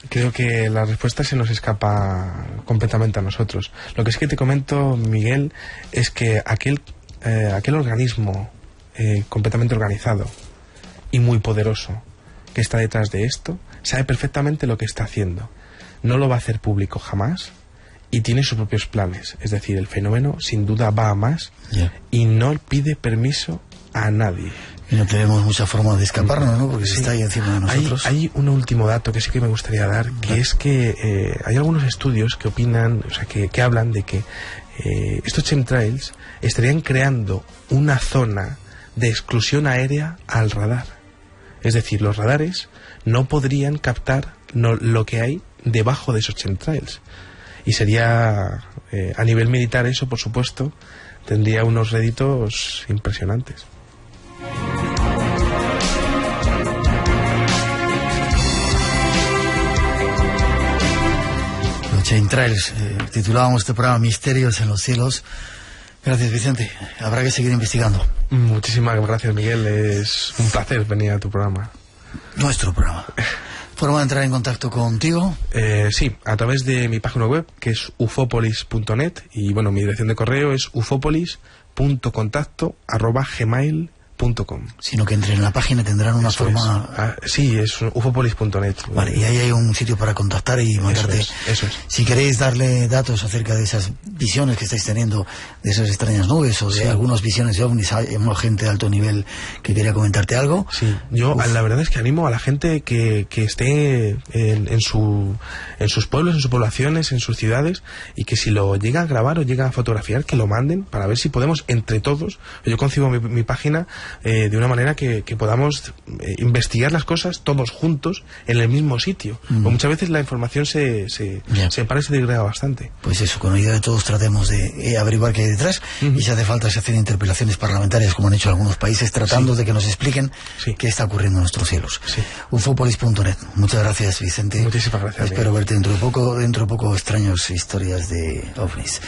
Creo que la respuesta se nos escapa completamente a nosotros. Lo que sí que te comento, Miguel, es que aquel organismo completamente organizado y muy poderoso que está detrás de esto sabe perfectamente lo que está haciendo. No lo va a hacer público jamás. Y tiene sus propios planes. Es decir, el fenómeno sin duda va a más y no pide permiso a nadie. Y no tenemos mucha forma de escaparnos, ¿no? Porque se está ahí encima de nosotros. Hay un último dato que sí que me gustaría dar, que es que hay algunos estudios que opinan, o sea, que hablan de que estos chemtrails estarían creando una zona de exclusión aérea al radar. Es decir, los radares no podrían captar lo que hay debajo de esos chemtrails. Y sería, a nivel militar, eso, por supuesto, tendría unos réditos impresionantes. Los chemtrails, titulábamos este programa Misterios en los cielos. Gracias, Vicente. Habrá que seguir investigando. Muchísimas gracias, Miguel. Es un placer venir a tu programa. Nuestro programa. ¿Forma de entrar en contacto contigo? Sí, a través de mi página web, que es ufopolis.net, y bueno, mi dirección de correo es ufopolis.contacto@gmail.com. Sino que entren en la página, tendrán una forma... sí, es ufopolis.net. Vale, y ahí hay un sitio para contactar y mandarte... Eso es. Si queréis darle datos acerca de esas visiones que estáis teniendo, de esas extrañas nubes, o de algunas visiones de ovnis, hay gente de alto nivel que quería comentarte algo. Sí, yo la verdad es que animo a la gente que esté en sus pueblos, en sus poblaciones, en sus ciudades, y que si lo llega a grabar o llega a fotografiar, que lo manden para ver si podemos entre todos. Yo concibo mi página de una manera que podamos investigar las cosas todos juntos en el mismo sitio. Porque muchas veces la información se separa y se degrada bastante. Pues eso, con ayuda de todos tratemos de averiguar qué hay detrás, y si hace falta se hacen interpelaciones parlamentarias, como han hecho algunos países, tratando de que nos expliquen qué está ocurriendo en nuestros cielos. Ufopolis.net. Muchas gracias, Vicente. Muchísimas gracias. Espero verte dentro de poco extrañas historias de ovnis.